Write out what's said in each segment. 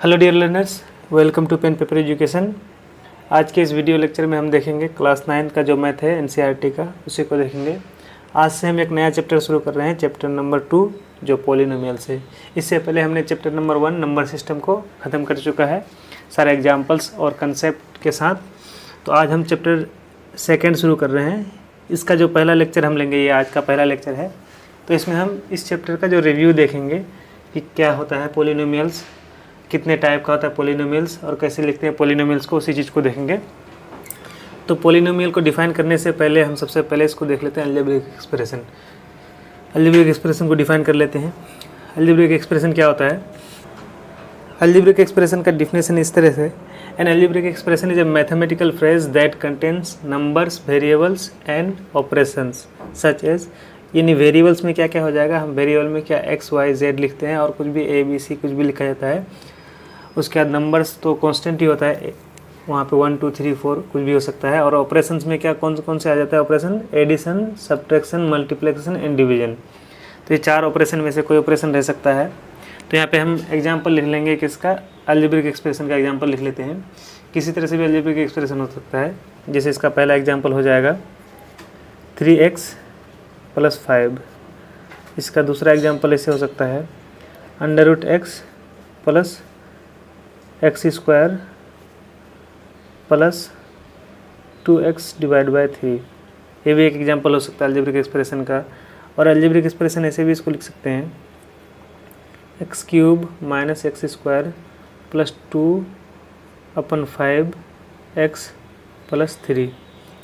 Hello dear learners, welcome to pen paper education. आज के इस वीडियो लेक्चर में हम देखेंगे क्लास 9 का जो मैथ है एनसीईआरटी का, उसी को देखेंगे। आज से हम एक नया चैप्टर शुरू कर रहे हैं, चैप्टर नंबर 2 जो पॉलिनोमियल्स है। इससे पहले हमने चैप्टर नंबर 1 नंबर सिस्टम को ख़त्म कर चुका है सारे एग्जाम्पल्स और कंसेप्ट के साथ। तो आज हम चैप्टर 2 शुरू कर रहे हैं। इसका जो पहला लेक्चर हम लेंगे, ये आज का पहला लेक्चर है। तो इसमें हम इस चैप्टर का जो रिव्यू देखेंगे कि क्या होता है पॉलिनोमियल्स, कितने टाइप का होता है पॉलिनोमियल्स और कैसे लिखते हैं पॉलिनोमियल्स को, उसी चीज़ को देखेंगे। तो पॉलिनोमियल को डिफाइन करने से पहले हम सबसे पहले इसको देख लेते हैं अलजेब्रिक एक्सप्रेशन। अलजेब्रिक एक्सप्रेशन को डिफाइन कर लेते हैं। अलजेब्रिक एक्सप्रेशन क्या होता है? अलजेब्रिक एक्सप्रेशन का डिफिनेशन इस तरह से, an algebraic expression is a mathematical phrase that contains numbers, variables and operations such as. यानी वेरिएबल्स में क्या क्या हो जाएगा, हम वेरिएबल में क्या एक्स वाई जेड लिखते हैं और कुछ भी ए बी सी कुछ भी लिखा जाता है। उसके बाद नंबर्स तो कांस्टेंट ही होता है, वहाँ पे 1 2 3 4 कुछ भी हो सकता है। और ऑपरेशंस में क्या कौन से आ जाता है operation? Addition, subtraction, multiplication and division. तो ये 4 ऑपरेशन में से कोई ऑपरेशन रह सकता है। तो यहाँ पे हम एग्जाम्पल लिख लेंगे किसका, अलजेब्रिक एक्सप्रेशन का एग्जाम्पल लिख लेते हैं। किसी तरह से भी अलजेब्रिक एक्सप्रेशन हो सकता है। जैसे इसका पहला एग्जाम्पल हो जाएगा 3x + 5। इसका दूसरा एग्जाम्पल ऐसे हो सकता है √x + x² + 2x/3। ये भी एक एग्जाम्पल हो सकता है अलजेब्रिक एक्सप्रेशन का। और अलजेब्रिक एक्सप्रेशन ऐसे भी इसको लिख सकते हैं x³ - x² + 2/5x + 3।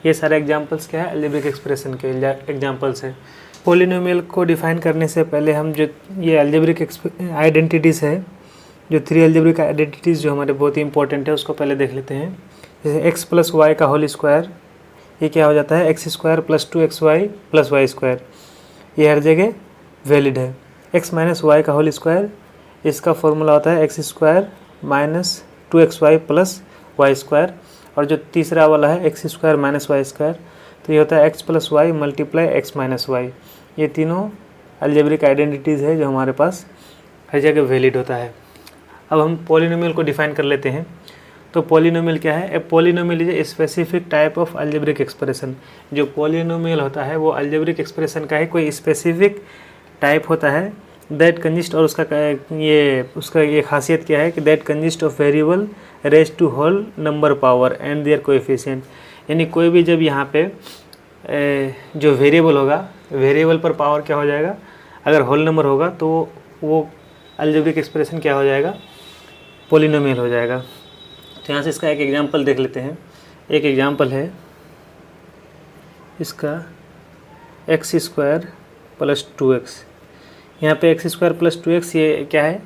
ये सारे एग्जाम्पल्स क्या है, अलजेब्रिक एक्सप्रेशन के एग्जाम्पल्स हैं। पॉलिनोमियल को डिफाइन करने से पहले हम जो ये अलजेब्रिक आइडेंटिटीज़ है, जो 3 अलजेब्रिक आइडेंटिटीज़ जो हमारे बहुत ही इंपॉर्टेंट है, उसको पहले देख लेते हैं। जैसे x + y का होल स्क्वायर, ये क्या हो जाता है x² + 2xy + y²। ये हर जगह वैलिड है। x - y का होल स्क्वायर, इसका फॉर्मूला होता है x² - 2xy + y²। और जो तीसरा वाला है x² - y², तो ये होता है x + y × x - y। ये तीनों अलजेब्रिक आइडेंटिटीज़ है जो हमारे पास हर जगह वैलिड होता है। अब हम पॉलिनोमियल को डिफाइन कर लेते हैं। तो पॉलिनोमियल क्या है? A polynomial is a specific type of algebraic expression. जो पॉलिनोमियल होता है वो अलजेब्रिक एक्सप्रेशन का ही कोई स्पेसिफिक टाइप होता है दैट कंजिस्ट। और उसका ये खासियत क्या है कि that consist of variable raise to whole number power and their coefficient. यानी कोई भी जब यहाँ पे जो वेरिएबल होगा, वेरिएबल पर पावर क्या हो जाएगा, अगर होल नंबर होगा तो वो अलजेब्रिक एक्सप्रेशन क्या हो जाएगा, पॉलिनोमियल हो जाएगा। तो यहाँ से इसका एक एग्जांपल देख लेते हैं। एक एग्जांपल है इसका x² + 2x। यहाँ पे x² + 2x ये क्या है,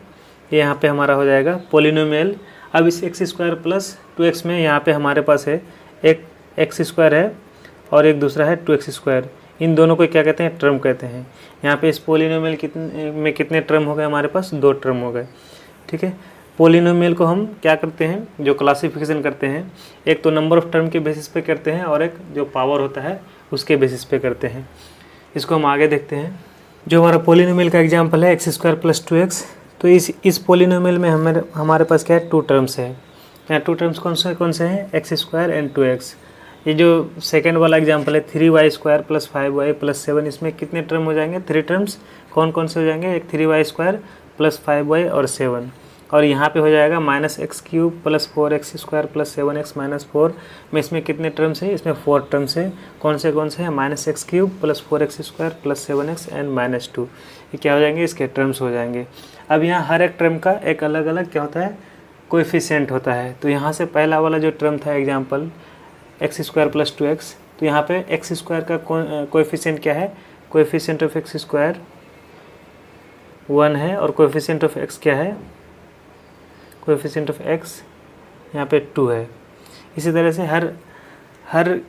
ये यहाँ पे हमारा हो जाएगा पॉलिनोमियल। अब इस x² + 2x में यहाँ पे हमारे पास है एक x² है और एक दूसरा है 2x²। इन दोनों को क्या कहते हैं, टर्म कहते हैं। यहाँ पे इस पॉलिनोमियल कितने टर्म हो गए हमारे पास? 2 टर्म हो गए। ठीक है। पॉलिनोमियल को हम क्या करते हैं, जो क्लासिफिकेशन करते हैं, एक तो नंबर ऑफ टर्म के बेसिस पे करते हैं और एक जो पावर होता है उसके बेसिस पे करते हैं। इसको हम आगे देखते हैं। जो हमारा पॉलिनोमियल का एग्जांपल है x² + 2x। तो इस पॉलिनोमियल में हमारे पास क्या है, 2 टर्म्स है। यहाँ 2 टर्म्स कौन से हैं, x² एंड 2x। ये जो सेकंड वाला एग्जांपल है 3y² + 5y + 7, इसमें कितने टर्म हो जाएंगे, 3 टर्म्स। कौन से हो जाएंगे, एक 3y² + 5y और 7। और यहाँ पे हो जाएगा -x³ + 4x² + 7x - 4 में इसमें कितने टर्म्स हैं, इसमें 4 टर्म्स हैं। कौन से हैं, -x³ + 4x² + 7x एंड -2। ये क्या हो जाएंगे, इसके टर्म्स हो जाएंगे। अब यहाँ हर एक टर्म का एक अलग अलग क्या होता है, कोएफिशिएंट होता है। तो यहाँ से पहला वाला जो टर्म था एग्जाम्पल x² + 2x, तो यहाँ पे x² का कोएफिशिएंट क्या है, कोएफिशिएंट ऑफ x² 1 है और कोएफिशिएंट ऑफ x क्या है, कोएफिशिएंट ऑफ x यहाँ पे 2 है। इसी तरह से हर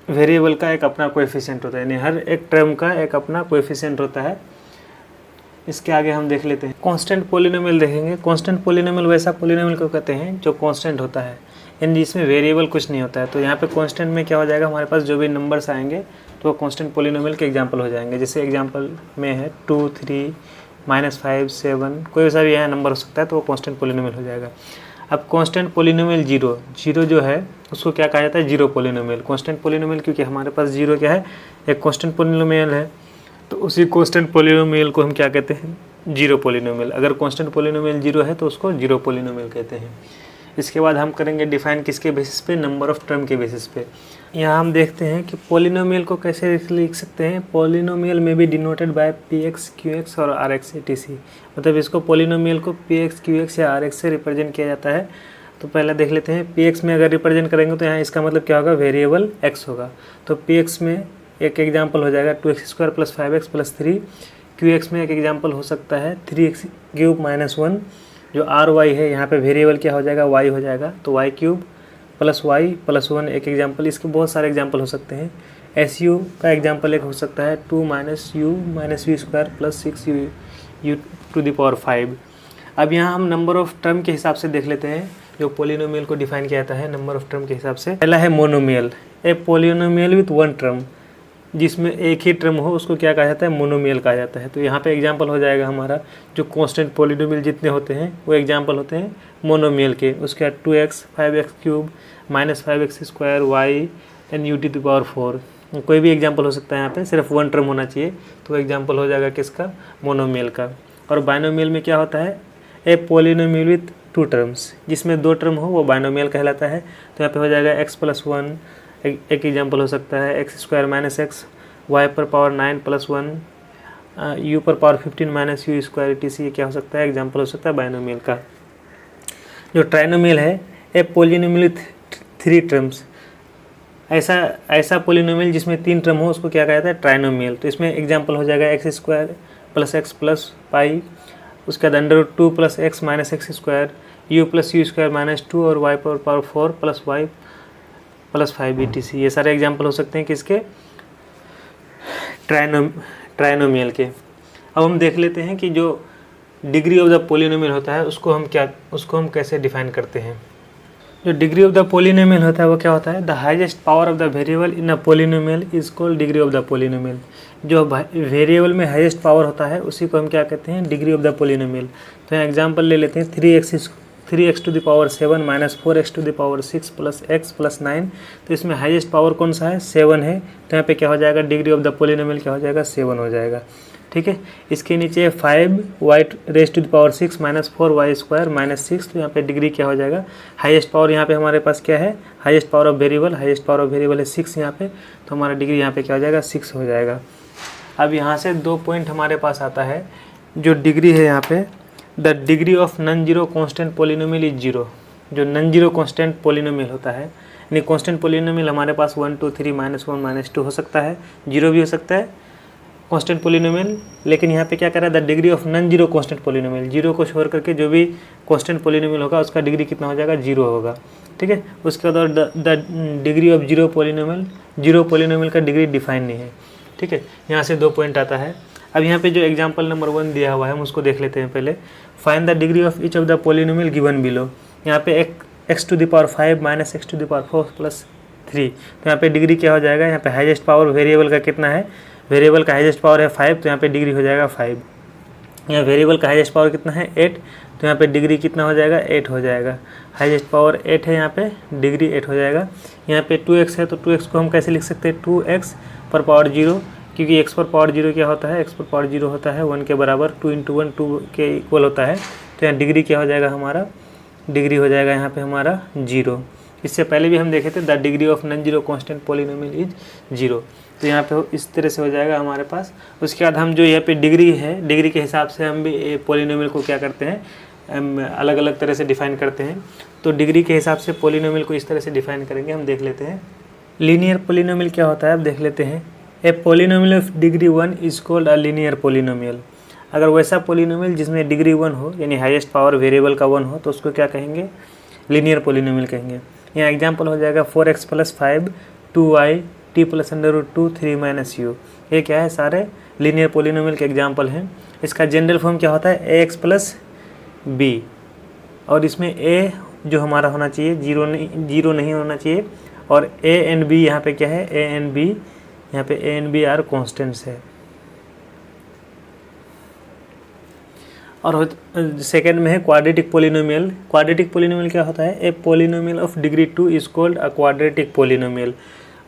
वेरिएबल का एक अपना कोएफिशिएंट होता है, यानी हर एक टर्म का एक अपना कोएफिशिएंट होता है। इसके आगे हम देख लेते हैं कांस्टेंट पॉलिनोमियल देखेंगे। कांस्टेंट पॉलिनोमियल वैसा पॉलिनोमियल को कहते हैं जो कांस्टेंट होता है, यानी जिसमें वेरिएबल कुछ नहीं होता है। तो यहाँ पे कांस्टेंट में क्या हो जाएगा, हमारे पास जो भी नंबर्स आएंगे तो वो कांस्टेंट पॉलिनोमियल के एग्जांपल हो जाएंगे। जैसे एग्जांपल में है 2 3 -5, 7, कोई सा भी यहाँ नंबर हो सकता है, तो वो कांस्टेंट पोलिनोमियल हो जाएगा। अब कांस्टेंट पोलिनोमियल जीरो जो है उसको क्या कहा जाता है, जीरो पोलिनोमियल। कांस्टेंट पोलिनोमियल क्योंकि हमारे पास जीरो क्या है, एक कांस्टेंट पोलिनोमियल है, तो उसी कांस्टेंट पोलिनोमियल को हम क्या कहते हैं, जीरो पोलिनोमियल। अगर कांस्टेंट पोलिनोमियल जीरो है तो उसको जीरो पोलिनोमियल कहते हैं। इसके बाद हम करेंगे डिफाइन किसके बेसिस पे, नंबर ऑफ टर्म के बेसिस पे। यहाँ हम देखते हैं कि पोलिनोमियल को कैसे लिख सकते हैं। पोलिनोमियल में भी डिनोटेड बाय px, qx और rx etc। मतलब इसको पोलिनोमियल को px, qx या rx से रिप्रेजेंट किया जाता है। तो पहले देख लेते हैं, px में अगर रिप्रेजेंट करेंगे तो यहाँ इसका मतलब क्या होगा, वेरिएबल x होगा। तो px में एक एग्जाम्पल हो जाएगा 2x² + 5x + 3। qx में एक एग्जाम्पल हो सकता है 3x³ - 1। जो ry है यहाँ पे वेरिएबल क्या हो जाएगा, y हो जाएगा, तो y³ + y + 1 एक एग्जाम्पल। इसके बहुत सारे एग्जाम्पल हो सकते हैं। su का एग्जाम्पल एक हो सकता है 2 - u - v² + 6u⁵। अब यहाँ हम नंबर ऑफ टर्म के हिसाब से देख लेते हैं जो पोलिनोमियल को डिफाइन किया जाता है नंबर ऑफ टर्म के हिसाब से। पहला है monomial, A polynomial with one term, जिसमें एक ही टर्म हो उसको क्या कहा जाता है, मोनोमियल कहा जाता है। तो यहाँ पे एग्जांपल हो जाएगा हमारा जो कांस्टेंट पोलिनोमियल जितने होते हैं वो एग्जांपल होते हैं मोनोमियल के। उसके बाद 2x, 5x³ - 5x² y and u⁴। कोई भी एग्जांपल हो सकता है, यहाँ पे सिर्फ वन टर्म होना चाहिए, तो एग्जांपल हो जाएगा किसका, मोनोमियल का। और बाइनोमियल में क्या होता है, a polynomial with to terms, जिसमें दो टर्म हो वो बाइनोमियल कहलाता है। तो यहाँ पे हो जाएगा x + 1, एक एग्जाम्पल हो सकता है x² - x, y⁴ 9 + 1, u⁴ 15 - u² etc। ये क्या हो सकता है, एग्जाम्पल हो सकता है बाइनोमियल का। जो ट्राइनोमियल है, a polynomial with three terms, ऐसा पोलिनोमियल जिसमें तीन टर्म हो उसको क्या कहा जाता है, ट्राइनोमियल। तो इसमें एग्जाम्पल हो जाएगा x² + x + π, उसके बाद √2 + x - x², u + u² - 2 और y⁴ + y + 5 etc। ये सारे एग्जाम्पल हो सकते हैं किसके, ट्राइनोमियल के। अब हम देख लेते हैं कि जो डिग्री ऑफ द पोलिनोमियल होता है उसको हम कैसे डिफाइन करते हैं। जो डिग्री ऑफ द पोलिनोमियल होता है वो क्या होता है, the highest power of the variable in a polynomial is called degree of the polynomial. जो वेरिएबल में हाईएस्ट पावर होता है उसी को हम क्या कहते हैं, डिग्री ऑफ द पोलिनोमियल। तो यहाँ एग्जाम्पल ले लेते हैं, 3x⁷ - 4x⁴ + x + 9। तो इसमें हाईएस्ट पावर कौन सा है, 7 है। तो यहाँ पे क्या हो जाएगा, डिग्री ऑफ द पोलिनोमियल क्या हो जाएगा, 7 हो जाएगा। ठीक है, इसके नीचे 5y⁻⁶ - 4y² - 6। तो यहाँ पे डिग्री क्या हो जाएगा, हाईएस्ट पावर यहाँ पे हमारे पास क्या है, highest power of variable, highest power of variable है 6 यहाँ पे। तो हमारा डिग्री यहाँ पे क्या हो जाएगा, 6 हो जाएगा। अब यहाँ से 2 पॉइंट हमारे पास आता है। जो डिग्री है यहाँ पे, the degree of non zero constant polynomial is 0। जो नॉन जीरो कांस्टेंट पोलिनोमियल होता है, यानी कांस्टेंट पोलिनोमियल हमारे पास 1 2 3 -1 -2 हो सकता है, 0 भी हो सकता है कांस्टेंट पोलिनोमियल। लेकिन यहाँ पे क्या कर रहा है, the degree of non zero constant polynomial, 0 को छोड़ करके जो भी कांस्टेंट पोलिनोमियल होगा उसका डिग्री कितना हो जाएगा, 0 होगा। ठीक है, उसके बाद the degree of zero polynomial का डिग्री डिफाइन नहीं है। ठीक है, यहाँ से 2 पॉइंट आता है। अब यहाँ पे जो एग्जांपल नंबर 1 दिया हुआ है हम उसको देख लेते हैं पहले। Find the degree of each of the polynomial given below. यहाँ पे एक x⁵ - x⁴ + 3। तो यहाँ पे डिग्री क्या हो जाएगा, यहाँ पे हाईएस्ट पावर वेरिएबल का कितना है, वेरिएबल का हाईएस्ट पावर है 5, तो यहाँ पे डिग्री हो जाएगा 5। यहाँ वेरिएबल का हाईएस्ट पावर कितना है, 8, तो यहाँ पे डिग्री कितना हो जाएगा, 8 हो जाएगा। हाईएस्ट पावर 8 है, यहाँ पे डिग्री 8 हो जाएगा। यहाँ पे 2x है, तो 2x को हम कैसे लिख सकते हैं, 2x⁴ 0, क्योंकि x⁴ 0 क्या होता है, x⁴ 0 होता है 1 के बराबर, 2 × 1 2 के इक्वल होता है। तो यहाँ डिग्री क्या हो जाएगा, हमारा डिग्री हो जाएगा यहाँ पे हमारा 0। इससे पहले भी हम देखे थे, the degree of non zero constant polynomial is 0। तो यहाँ पे इस तरह से हो जाएगा हमारे पास। उसके बाद हम जो यहाँ पे डिग्री है, डिग्री के हिसाब से हम भी पोलिनोमियल को क्या करते हैं, अलग अलग तरह से डिफाइन करते हैं। तो डिग्री के हिसाब से पोलिनोमियल को इस तरह से डिफाइन करेंगे, हम देख लेते हैं। लीनियर पोलिनोमियल क्या होता है, अब देख लेते हैं। A polynomial of degree 1 is called a linear polynomial. अगर वैसा पोलिनोमियल जिसमें डिग्री 1 हो, यानी हाईएस्ट पावर वेरिएबल का 1 हो, तो उसको क्या कहेंगे, लीनियर पोलिनोमियल कहेंगे। यहाँ एग्जांपल हो जाएगा 4x + 5 2y t + √2 3 - u। ये क्या है, सारे लीनियर पोलिनोमियल के एग्जांपल हैं। इसका जनरल फॉर्म क्या होता है, ax + b, और इसमें a जो हमारा होना चाहिए, जीरो नहीं होना चाहिए। और a एंड b यहाँ पे क्या है, a एंड b, यहाँ पे a and b are constants है। और सेकेंड में है क्वाड्रेटिक पोलिनोमियल। क्वाड्रेटिक पोलिनोमियल क्या होता है? A polynomial of degree 2 is called a quadratic polynomial.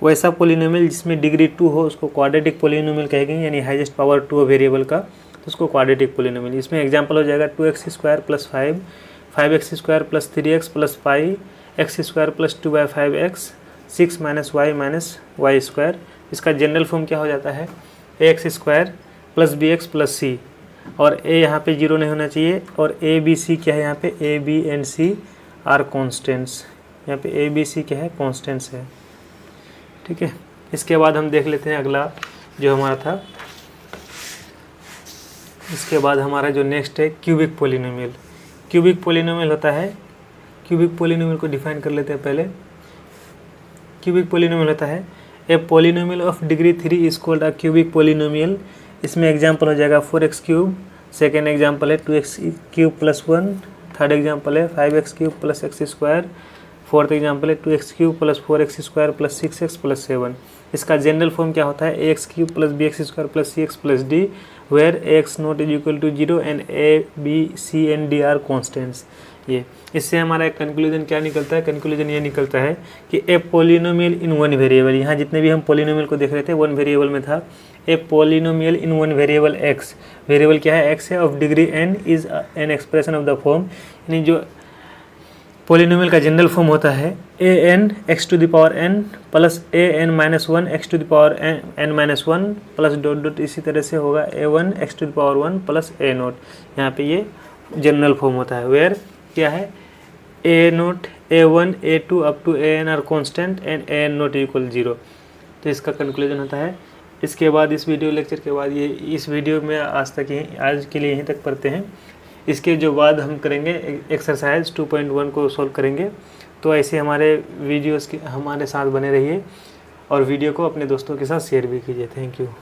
वैसा पोलिनोमियल जिसमें डिग्री 2 हो उसको क्वाड्रेटिक पोलिनोमियल कहेंगे, यानी हाईएस्ट पावर 2 वेरिएबल का, तो उसको क्वाड्रेटिक पोलिनोमियल। इसमें एग्जांपल हो जाएगा 2x² + 5, 5x² + 3x + 5, x² + 2/5x, 6 - y - y²। इसका जनरल फॉर्म क्या हो जाता है? ax² + bx + c, और a यहाँ पे 0 नहीं होना चाहिए, और a b c क्या है यहाँ पे? a b and c are constants. यहाँ पे a b c क्या है? कॉन्स्टेंट्स है। ठीक है, इसके बाद हम देख लेते हैं अगला जो हमारा था। इसके बाद हमारा जो नेक्स्ट है क्यूबिक पोलिनोमियल। क्यूबिक पोलिनोमियल होता है, क्यूबिक पोलिनोमियल को डिफाइन कर लेते हैं पहले। क्यूबिक पोलिनोमियल होता है a polynomial of degree 3 is called a cubic polynomial. इसमें एग्जांपल हो जाएगा 4x³, सेकेंड एग्जांपल है 2x³ + 1, थर्ड एग्जांपल है 5x³ + x², फोर्थ एग्जांपल है 2x³ + 4x² + 6x + 7। इसका जनरल फॉर्म क्या होता है? ax³ + bx² + cx + d, where ax not is equal to 0 and a b c and d are constants. ये इससे हमारा एक कंक्लूजन क्या निकलता है? कंक्लूजन ये निकलता है कि ए पोलिनोमियल इन वन वेरिएबल, यहाँ जितने भी हम पोलिनोमियल को देख रहे थे वन वेरिएबल में था। A polynomial in one variable x, variable क्या है? x है, of degree n is an expression of the form, यानी जो पोलिनोमियल का जनरल फॉर्म होता है an x⁴n plus an - 1 x⁴n - 1 plus ... इसी तरह से होगा a1 x⁴1 प्लस a0। यहाँ पे ये जनरल फॉर्म होता है, वेयर क्या है? a0, a1, a2 up to an are constant and an not equal 0। तो इसका कंक्लूजन होता है। इसके बाद इस वीडियो लेक्चर के बाद ये इस वीडियो में आज के लिए यहीं तक पढ़ते हैं। इसके जो बाद हम करेंगे एक्सरसाइज 2.1 को सॉल्व करेंगे। तो ऐसे हमारे वीडियोस के हमारे साथ बने रहिए और वीडियो को अपने दोस्तों के साथ शेयर भी कीजिए। Thank you.